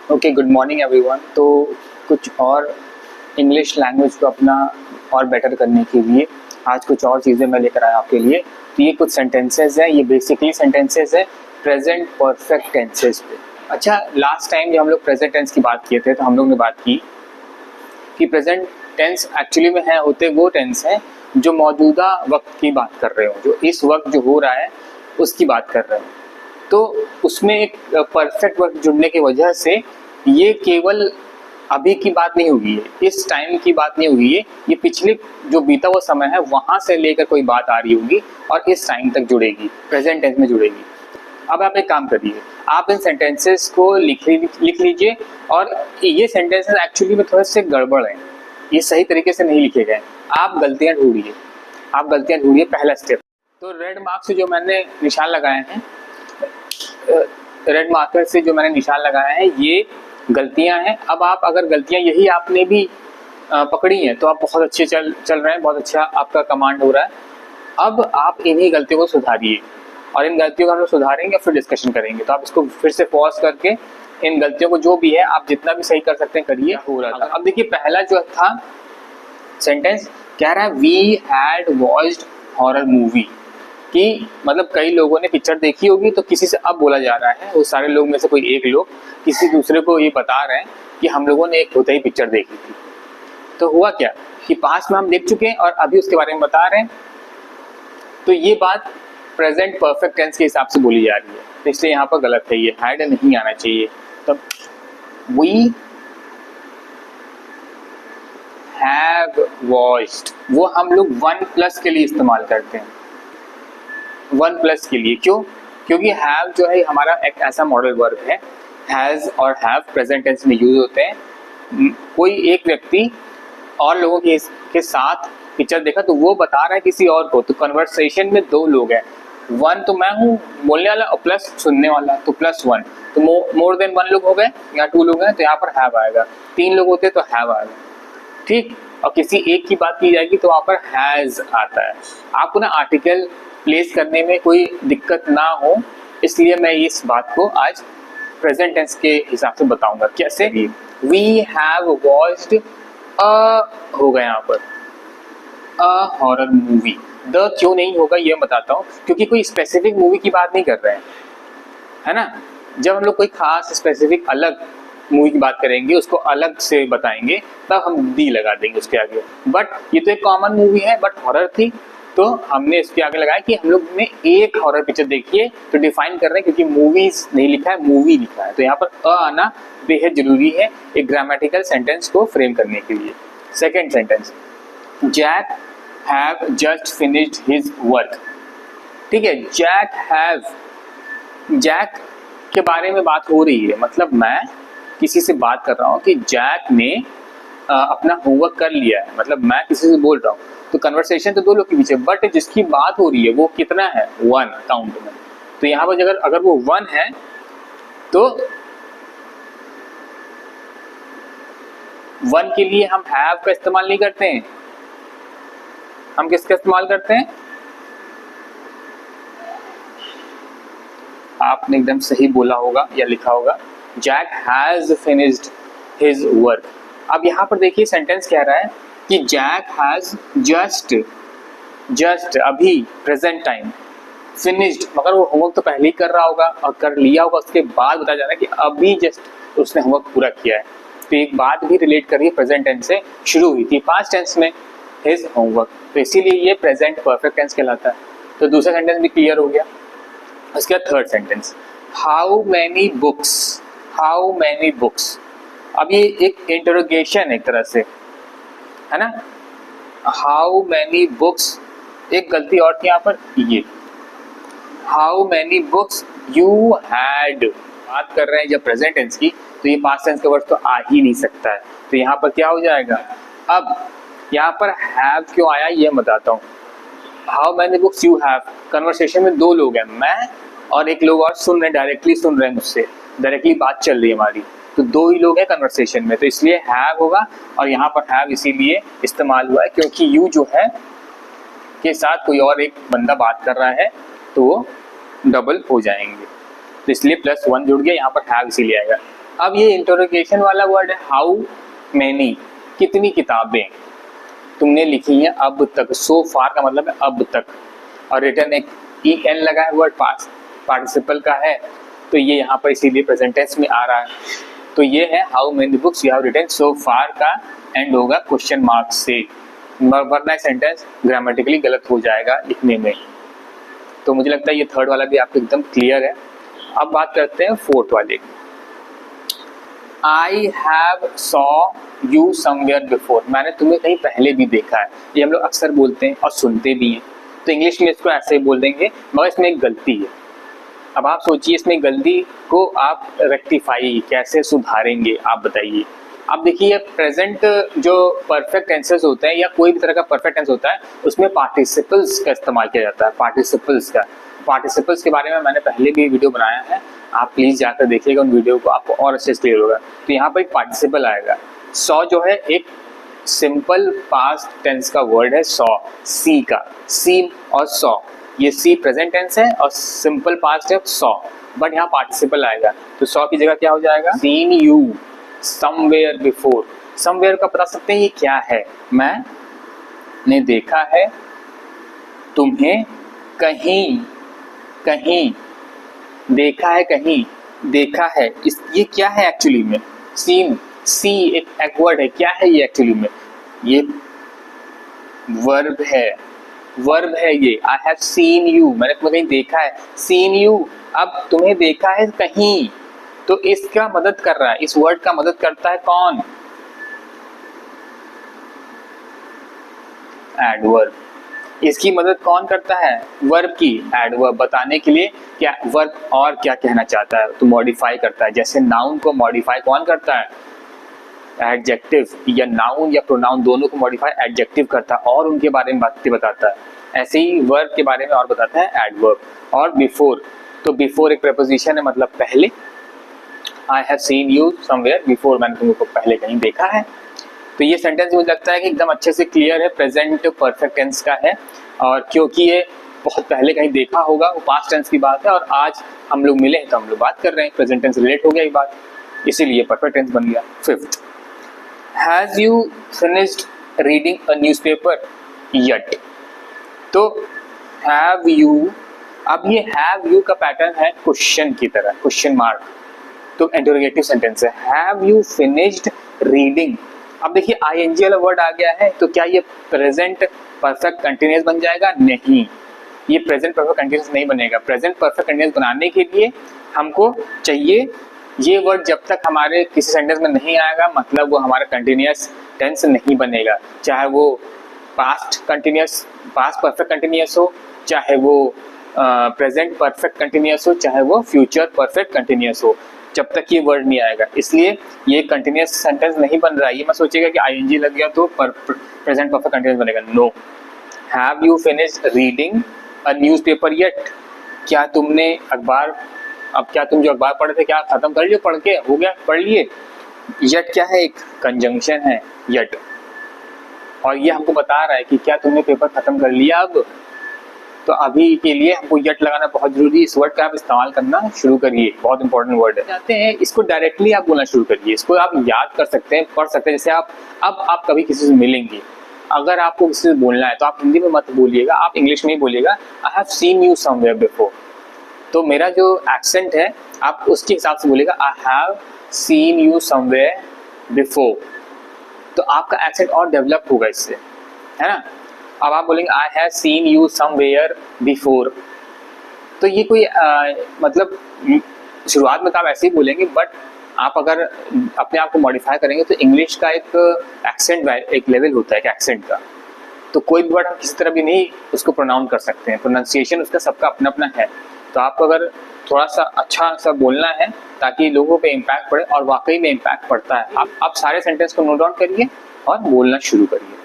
Okay, good morning everyone. तो कुछ और इंग्लिश लैंग्वेज को अपना और बेटर करने के लिए आज कुछ और चीज़ें मैं लेकर आया आपके लिए। तो ये कुछ सेंटेंसेस हैं, ये बेसिकली सेंटेंसेस है प्रेजेंट परफेक्ट टेंसेस पे। अच्छा, लास्ट टाइम जब हम लोग प्रेजेंट टेंस की बात किए थे तो हम लोग ने बात की कि प्रेजेंट टेंस एक्चुअली में है होते वो टेंस हैं जो मौजूदा वक्त की बात कर रहे हो, जो इस वक्त जो हो रहा है उसकी बात कर रहे हो। तो उसमें एक परफेक्ट वक्त जुड़ने की वजह से ये केवल अभी की बात नहीं होगी, इस टाइम की बात नहीं होगी, ये पिछले जो बीता हुआ समय है वहां से लेकर कोई बात आ रही होगी और इस टाइम तक जुड़ेगी, प्रेजेंट टेंस में जुड़ेगी। अब आप एक काम करिए, आप इन सेंटेंसेस को लिख लीजिए। और ये सेंटेंसेस एक्चुअली में थोड़े से गड़बड़ हैं, ये सही तरीके से नहीं लिखे गए। आप गलतियां ढूंढिए, पहला स्टेप। तो रेड मार्क से जो मैंने निशान लगाए हैं, रेड मार्कर से जो मैंने निशान लगाया है ये गलतियां हैं। अब आप अगर गलतियां यही आपने भी पकड़ी हैं तो आप बहुत अच्छे चल रहे हैं, बहुत अच्छा आपका कमांड हो रहा है। अब आप इन्हीं गलतियों को सुधारिए और इन गलतियों को हम लोग सुधारेंगे फिर डिस्कशन करेंगे। तो आप इसको फिर से पॉज करके इन गलतियों को जो भी है आप जितना भी सही कर सकते हैं करिए। हो रहा था। अब देखिए पहला जो था सेंटेंस कह रहा है we had watched horror movie, कि मतलब कई लोगों ने पिक्चर देखी होगी तो किसी से अब बोला जा रहा है, वो सारे लोग में से कोई एक लोग किसी दूसरे को ये बता रहे हैं कि हम लोगों ने एक होते ही पिक्चर देखी थी। तो हुआ क्या कि पास्ट में हम देख चुके हैं और अभी उसके बारे में बता रहे हैं। तो ये बात प्रेजेंट परफेक्ट टेंस के हिसाब से बोली जा रही है, तो इसलिए यहाँ पर गलत है, ये हैड नहीं आना चाहिए। तब वी हैव वॉच्ड, वो हम लोग 1+ के लिए इस्तेमाल करते हैं, 1+ के लिए। क्यों? क्योंकि हैव जो है हमारा एक ऐसा मॉडल वर्ब है, हैज और हैव प्रेजेंट टेंस में यूज होते हैं। कोई एक व्यक्ति और लोगों के साथ पिक्चर देखा तो वो बता रहा है किसी और को, तो कन्वर्सेशन में 2 लोग हैं, 1 तो मैं हूँ बोलने वाला और प्लस सुनने वाला, तो +1। तो मोर देन 1 लोग हो गए या 2 लोग हैं तो यहाँ पर हैव आएगा, 3 लोग होते तो हैव आएगा, ठीक। और किसी एक की बात की जाएगी तो वहाँ पर हैज आता है। आपको ना आर्टिकल प्लेस करने में कोई दिक्कत ना हो, इसलिए मैं इस बात को आज प्रेजेंट टेंस के हिसाब से बताऊंगा। कैसे? वी हैव वॉच्ड हो गया यहाँ पर अ हॉरर मूवी। द क्यों नहीं होगा ये बताता हूँ, क्योंकि कोई स्पेसिफिक मूवी की बात नहीं कर रहे हैं, है ना। जब हम लोग कोई खास स्पेसिफिक अलग मूवी की बात करेंगे, उसको अलग से बताएंगे, तब हम दी लगा देंगे उसके आगे। बट ये तो एक कॉमन मूवी है, बट हॉरर थी तो हमने इसके आगे लगाया कि हम लोग ने एक हॉरर पिक्चर देखी है, तो डिफाइन कर रहे हैं, क्योंकि मूवीज नहीं लिखा है, मूवी लिखा है, तो यहाँ पर आना बेहद जरूरी है एक ग्रामेटिकल सेंटेंस को फ्रेम करने के लिए। Second sentence, Jack have just finished his work. ठीक है, जैक के बारे में बात हो रही है, मतलब मैं किसी से बात कर रहा हूँ कि जैक ने अपना होमवर्क कर लिया है, मतलब मैं किसी से बोल रहा हूँ। तो कन्वर्सेशन तो 2 लोग के पीछे, बट जिसकी बात हो रही है वो कितना है, 1 काउंट में। तो यहाँ पर अगर वो 1 है तो 1 के लिए हम हैव का इस्तेमाल नहीं करते हैं, हम किसका इस्तेमाल करते हैं? आपने एकदम सही बोला होगा या लिखा होगा, Jack has finished his work. अब यहाँ पर देखिए सेंटेंस कह रहा है कि जैक हैज जस्ट अभी प्रेजेंट टाइम फिनिश्ड, मगर वो होमवर्क तो पहले ही कर रहा होगा और कर लिया होगा, उसके बाद बताया जा रहा है कि अभी जस्ट उसने होमवर्क पूरा किया है। तो एक बात भी रिलेट करिए, प्रेजेंट टेंस से शुरू हुई थी, पास्ट टेंस में हिज होमवर्क, तो इसीलिए ये प्रेजेंट परफेक्ट टेंस कहलाता है। तो दूसरा सेंटेंस भी क्लियर हो गया। उसके बाद third sentence, how many books. अब ये एक इंटरोगेशन एक तरह से, है ना। हाउ मैनी बुक्स, एक गलती और थी यहाँ पर, ये how many books you had. बात कर रहे हैं जब प्रेजेंट टेंस की, तो ये पास्ट टेंस का वर्ड तो आ ही नहीं सकता है, तो यहाँ पर क्या हो जाएगा। अब यहाँ पर हैव क्यों आया ये बताता हूँ। How many books you have, conversation में 2 लोग हैं, मैं और एक लोग और सुन रहे हैं, डायरेक्टली सुन रहे हैं मुझसे, डायरेक्टली बात चल रही है हमारी, तो 2 ही लोग हैं कन्वर्सेशन में, तो इसलिए हैव होगा। और यहाँ पर हैव इसीलिए इस्तेमाल हुआ है क्योंकि यू जो है के साथ कोई और एक बंदा बात कर रहा है तो वो डबल हो जाएंगे, तो इसलिए +1 जुड़ गया, यहाँ पर हैव इसीलिए आएगा। अब ये इंटरोगेशन वाला वर्ड है हाउ मैनी, कितनी किताबें तुमने लिखी हैं अब तक। सो फार का मतलब है अब तक, और रिटर्न एक ई एन लगा है, वर्ड पास पार्टिसिपल का है, तो ये यहाँ पर इसीलिए प्रेजेंट टेंस में आ रहा है। तो ये है how many books you have written so far का एंड होगा क्वेश्चन मार्क से, वरना सेंटेंस ग्रामेटिकली गलत हो जाएगा लिखने में। तो मुझे लगता है ये थर्ड वाला भी आपको एकदम क्लियर है। अब बात करते हैं फोर्थ वाले की। I have saw you somewhere before, मैंने तुम्हें कहीं पहले भी देखा है। ये हम लोग अक्सर बोलते हैं और सुनते भी हैं, तो इंग्लिश में इसको ऐसे ही बोल देंगे, मगर इसमें एक गलती है। अब आप सोचिए इसमें गलती को आप रेक्टिफाई कैसे सुधारेंगे, आप बताइए। अब देखिए प्रेजेंट जो परफेक्ट टेंसेस होते हैं या कोई भी तरह का परफेक्ट टेंस होता है उसमें पार्टिसिपल्स का इस्तेमाल किया जाता है। पार्टिसिपल्स के बारे में मैंने पहले भी वीडियो बनाया है, आप प्लीज जाकर देखिएगा उन वीडियो को, आपको और अच्छे से क्लियर होगा। तो यहाँ पर एक पार्टिसिपल आएगा। सॉ जो है एक सिंपल पास्ट टेंस का वर्ड है सॉ, सी का, सी और सॉ, ये सी प्रेजेंट टेंस है और सिंपल पास्ट है सॉ, बट यहाँ पार्टिसिपल आएगा तो सॉ की जगह क्या हो जाएगा seen you somewhere before. Somewhere का बता सकते हैं ये क्या है, मैंने देखा है तुम्हें कहीं, कहीं देखा है, कहीं देखा है, इस ये क्या है एक्चुअली में, सीन, सी एक वर्ड है, क्या है ये एक्चुअली में, ये वर्ब है, वर्ब है ये। आई हैव सीन यू, मैंने तुम्हें कहीं देखा है, सीन यू, अब तुम्हें देखा है कहीं, तो इसका मदद कर रहा है, इस वर्ड का मदद करता है कौन, एडवर्ब। इसकी मदद कौन करता है, वर्ब की, एडवर्ब बताने के लिए क्या वर्ब और क्या कहना चाहता है तो मॉडिफाई करता है। जैसे नाउन को मॉडिफाई कौन करता है, एडजेक्टिव, या नाउन या प्रोनाउन दोनों को मॉडिफाई एडजेक्टिव करता है और उनके बारे में बातें बताता है, ऐसे ही वर्ब के बारे में और बताता है एडवर्ब। और बिफोर, तो बिफोर एक प्रीपोजिशन है, मतलब पहले। I have seen you somewhere before, मैंने तुमको पहले कहीं देखा है। तो ये सेंटेंस मुझे लगता है कि एकदम अच्छे से क्लियर है, प्रेजेंट परफेक्ट टेंस का है, और क्योंकि ये बहुत पहले कहीं देखा होगा, वो पास्ट टेंस की बात है, और आज हम लोग मिले हैं तो हम लोग बात कर रहे हैं, प्रेजेंट टेंस रिलेट हो गया ये बात, इसीलिए परफेक्ट टेंस बन गया। Fifth, has you finished reading a newspaper yet, तो हैव यू, अब ये हैव यू का पैटर्न है क्वेश्चन की तरह, क्वेश्चन मार्क, तो इंटरोगेटिव सेंटेंस है। हैव यू फिनिश्ड रीडिंग, अब देखिए आईएनजी वाला वर्ड आ गया है, तो क्या ये प्रेजेंट परफेक्ट कंटिन्यूअस बन जाएगा, नहीं, ये प्रेजेंट परफेक्ट कंटिन्यूअस नहीं बनेगा। प्रेजेंट परफेक्ट कंटिन्यूअस बनाने के लिए हमको चाहिए ये वर्ड जब तक हमारे किसी सेंटेंस में नहीं आएगा, मतलब वो हमारा कंटिन्यूअस टेंस नहीं बनेगा, चाहे वो past continuous, past perfect continuous हो, चाहे वो प्रेजेंट परफेक्ट कंटिन्यूअस हो, चाहे वो फ्यूचर परफेक्ट कंटिन्यूअस हो, जब तक ये वर्ड नहीं आएगा। इसलिए ये कंटिन्यूअस सेंटेंस नहीं बन रहा है। ये मैं सोचेगा कि आईएनजी लग गया तो प्रेजेंट परफेक्ट कंटिन्यूअस बनेगा, no. Have you finished reading a newspaper yet, क्या तुमने अखबार, अब क्या तुम जो अखबार पढ़े थे क्या खत्म कर लिए, पढ़ के हो गया, पढ़ लिए। येट क्या है, एक कंजंक्शन है येट, और ये हमको बता रहा है कि क्या तुमने पेपर खत्म कर लिया अब, तो अभी के लिए हमको येट लगाना बहुत जरूरी है। इस वर्ड का आप इस्तेमाल करना शुरू करिए, बहुत इंपॉर्टेंट वर्ड है। चाहते हैं इसको डायरेक्टली आप बोलना शुरू करिए, इसको आप याद कर सकते हैं, पढ़ सकते हैं। जैसे आप कभी किसी से मिलेंगे, अगर आपको किसी से बोलना है तो आप हिंदी में मत बोलिएगा, आप इंग्लिश में ही बोलिएगा, I have seen you somewhere before, तो मेरा जो एक्सेंट है आप उसके हिसाब से बोलिएगा, I have seen you somewhere before, तो आपका एक्सेंट और डेवलप होगा इससे, है ना। अब आप बोलेंगे I have seen you somewhere before, तो ये कोई मतलब शुरुआत में तो आप ऐसे ही बोलेंगे, बट आप अगर अपने आप को मॉडिफाई करेंगे तो इंग्लिश का एक एक्सेंट एक लेवल होता है, एक एक्सेंट का, तो कोई भी वर्ड हम किसी तरह भी नहीं उसको प्रोनाउंस कर सकते हैं, प्रोनाउंसिएशन उसका सबका अपना अपना है। तो आपको अगर थोड़ा सा अच्छा सा बोलना है ताकि लोगों पे इम्पैक्ट पड़े, और वाकई में इम्पैक्ट पड़ता है, आप सारे सेंटेंस को नोट डाउन करिए और बोलना शुरू करिए।